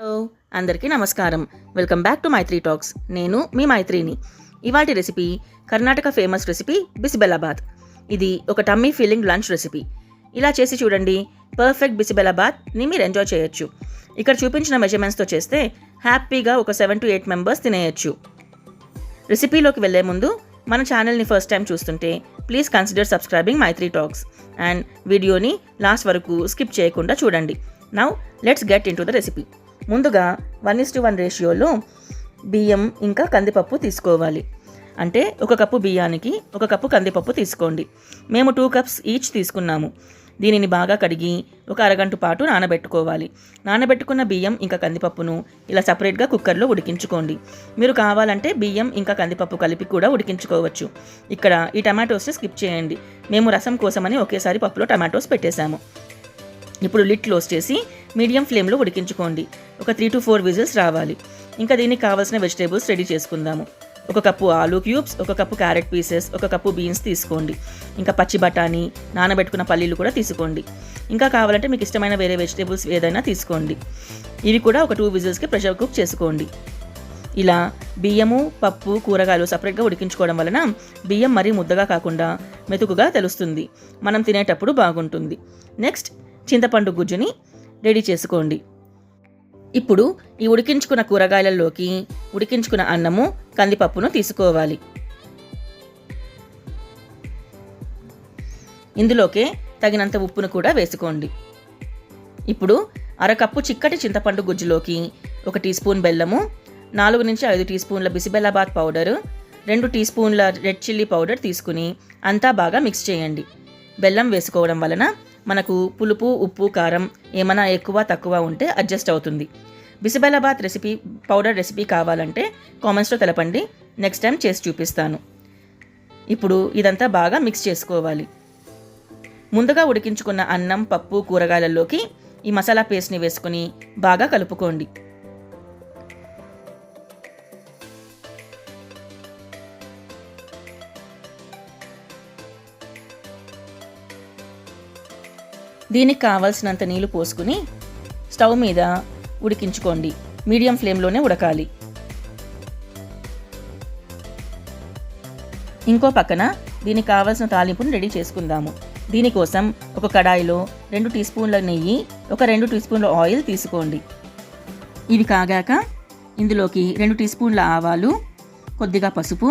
Hello అందరికీ నమస్కారం. Welcome back to Maithri talks. నేను మీ మైత్రిని. ఇవాటి recipe Karnataka famous recipe bisibelebath. ఇది ఒక టమ్మీ ఫీలింగ్ లంచ్ రెసిపీ. ఇలా చేసి చూడండి, పర్ఫెక్ట్ బిసిబెల్లాబాత్ని మీరు ఎంజాయ్ చేయొచ్చు. ఇక్కడ చూపించిన మెజర్మెంట్స్తో చేస్తే హ్యాపీగా ఒక 7 to 8 మెంబర్స్ తినేయచ్చు. రెసిపీలోకి వెళ్లే ముందు మన ఛానల్ని ఫస్ట్ టైం చూస్తుంటే please consider subscribing Maithri talks and వీడియోని లాస్ట్ వరకు స్కిప్ చేయకుండా చూడండి. Now let's get into the recipe. ముందుగా 1:1 రేషియోలో బియ్యం ఇంకా కందిపప్పు తీసుకోవాలి. అంటే 1 కప్పు బియ్యానికి 1 కప్పు కందిపప్పు తీసుకోండి. మేము 2 cups ఈచ్ తీసుకున్నాము. దీనిని బాగా కడిగి ఒక అరగంట పాటు నానబెట్టుకోవాలి. నానబెట్టుకున్న బియ్యం ఇంకా కందిపప్పును ఇలా సపరేట్గా కుక్కర్లో ఉడికించుకోండి. మీరు కావాలంటే బియ్యం ఇంకా కందిపప్పు కలిపి కూడా ఉడికించుకోవచ్చు. ఇక్కడ ఈ టమాటోస్ని స్కిప్ చేయండి. మేము రసం కోసమని ఒకేసారి పప్పులో టమాటోస్ పెట్టేశాము. ఇప్పుడు లిడ్ క్లోజ్ చేసి మీడియం ఫ్లేమ్లో ఉడికించుకోండి. ఒక 3 to 4 విజిల్స్ రావాలి. ఇంకా దీనికి కావాల్సిన వెజిటేబుల్స్ రెడీ చేసుకుందాము. 1 cup aloo cubes, 1 cup carrot pieces, 1 cup beans తీసుకోండి. ఇంకా పచ్చి బఠానీ, నానబెట్టుకున్న పల్లీలు కూడా తీసుకోండి. ఇంకా కావాలంటే మీకు ఇష్టమైన వేరే వెజిటేబుల్స్ ఏదైనా తీసుకోండి. ఇవి కూడా ఒక 2 విజిల్స్కి ప్రెషర్ కుక్ చేసుకోండి. ఇలా బియ్యము, పప్పు, కూరగాయలు సపరేట్గా ఉడికించుకోవడం వలన బియ్యం మరీ ముద్దగా కాకుండా మెతుకుగా తెలుస్తుంది. మనం తినేటప్పుడు బాగుంటుంది. నెక్స్ట్ చింతపండు గుజ్జుని రెడీ చేసుకోండి. ఇప్పుడు ఈ ఉడికించుకున్న కూరగాయలలోకి ఉడికించుకున్న అన్నము, కందిపప్పును తీసుకోవాలి. ఇందులోకే తగినంత ఉప్పును కూడా వేసుకోండి. ఇప్పుడు 1/2 కప్పు చిక్కటి చింతపండు గుజ్జులోకి 1 టీ స్పూన్ బెల్లము, 4 నుంచి 5 టీ స్పూన్ల బిసిబెల్లాబాత్ పౌడరు, 2 టీ స్పూన్ల రెడ్ చిల్లీ పౌడర్ తీసుకుని అంతా బాగా మిక్స్ చేయండి. బెల్లం వేసుకోవడం వలన మనకు పులుపు, ఉప్పు, కారం ఏమైనా ఎక్కువ తక్కువ ఉంటే అడ్జస్ట్ అవుతుంది. బిసిబెల్లాబాత్ పౌడర్ రెసిపీ కావాలంటే కామెంట్స్లో తెలపండి. నెక్స్ట్ టైం చేసి చూపిస్తాను. ఇప్పుడు ఇదంతా బాగా మిక్స్ చేసుకోవాలి. ముందుగా ఉడికించుకున్న అన్నం, పప్పు, కూరగాయలలోకి ఈ మసాలా పేస్ట్ని వేసుకుని బాగా కలుపుకోండి. దీనికి కావాల్సినంత నీళ్లు పోసుకుని స్టవ్ మీద ఉడికించుకోండి. మీడియం ఫ్లేమ్లోనే ఉడకాలి. ఇంకో పక్కన దీనికి కావాల్సిన తాలింపును రెడీ చేసుకుందాము. దీనికోసం ఒక కడాయిలో 2 టీ స్పూన్ల నెయ్యి, ఒక 2 టీ స్పూన్ల ఆయిల్ తీసుకోండి. ఇవి కాగాక ఇందులోకి 2 టీ స్పూన్ల ఆవాలు, కొద్దిగా పసుపు,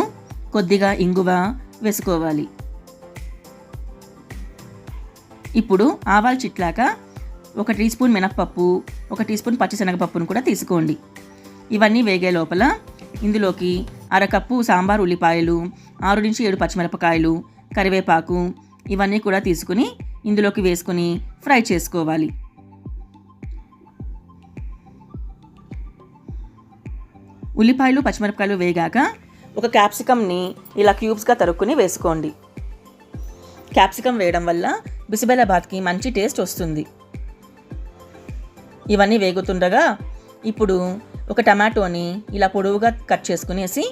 కొద్దిగా ఇంగువ వేసుకోవాలి. ఇప్పుడు ఆవాలు చిట్లాక 1 టీ స్పూన్ మినప్పప్పు, 1 టీ స్పూన్ పచ్చిశనగపప్పును కూడా తీసుకోండి. ఇవన్నీ వేగే లోపల ఇందులోకి 1/2 కప్పు సాంబార్ ఉల్లిపాయలు, 6 నుంచి 7 పచ్చిమిరపకాయలు, కరివేపాకు ఇవన్నీ కూడా తీసుకుని ఇందులోకి వేసుకుని ఫ్రై చేసుకోవాలి. ఉల్లిపాయలు, పచ్చిమిరపకాయలు వేగాక ఒక క్యాప్సికమ్ని ఇలా క్యూబ్స్గా తరుక్కుని వేసుకోండి. క్యాప్సికమ్ వేయడం వల్ల బిసిబెల్లాబాత్కి మంచి టేస్ట్ వస్తుంది. ఇవన్నీ వేగుతుండగా ఇప్పుడు ఒక టమాటోని ఇలా పొడవుగా కట్ చేసుకునేసి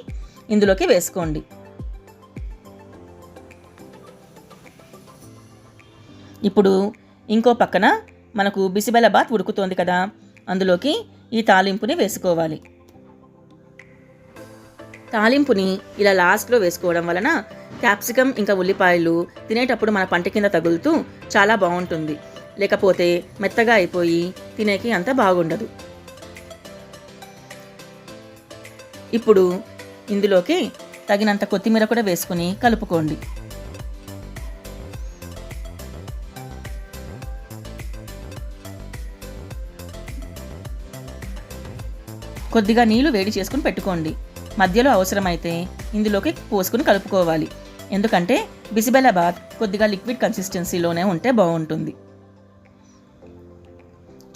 ఇందులోకి వేసుకోండి. ఇప్పుడు ఇంకో పక్కన మనకు బిసిబెల్లాబాత్ ఉడుకుతోంది కదా, అందులోకి ఈ తాలింపుని వేసుకోవాలి. తాలింపుని ఇలా లాస్ట్లో వేసుకోవడం వలన క్యాప్సికమ్ ఇంకా ఉల్లిపాయలు తినేటప్పుడు మన పంట కింద తగులుతూ చాలా బాగుంటుంది. లేకపోతే మెత్తగా అయిపోయి తినేకి అంత బాగుండదు. ఇప్పుడు ఇందులోకి తగినంత కొత్తిమీర కూడా వేసుకుని కలుపుకోండి. కొద్దిగా నీళ్లు వేడి చేసుకుని పెట్టుకోండి. మధ్యలో అవసరమైతే ఇందులోకి పోసుకుని కలుపుకోవాలి. ఎందుకంటే బిసిబెల్లాబాత్ కొద్దిగా లిక్విడ్ కన్సిస్టెన్సీలోనే ఉంటే బాగుంటుంది.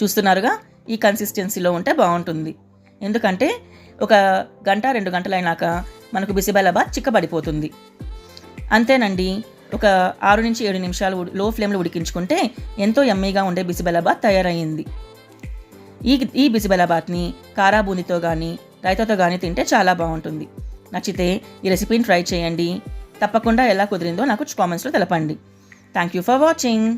చూస్తున్నారుగా, ఈ కన్సిస్టెన్సీలో ఉంటే బాగుంటుంది. ఎందుకంటే ఒక 1-2 గంటలైనాక మనకు బిసిబెల్లాబాత్ చిక్కబడిపోతుంది. అంతేనండి, ఒక 6 నుంచి 7 నిమిషాలు లో ఫ్లేమ్లో ఉడికించుకుంటే ఎంతో యమ్మీగా ఉండే బిసిబెల్లాబాత్ తయారయ్యింది. ఈ బిసిబెల్లాబాత్ని కారా బూందీతో కానీ రైతాతో కానీ తింటే చాలా బాగుంటుంది. నచ్చితే ఈ రెసిపీని ట్రై చేయండి. తప్పకుండా ఎలా కుదిరిందో నాకు కామెంట్స్లో తెలపండి. Thank you for watching.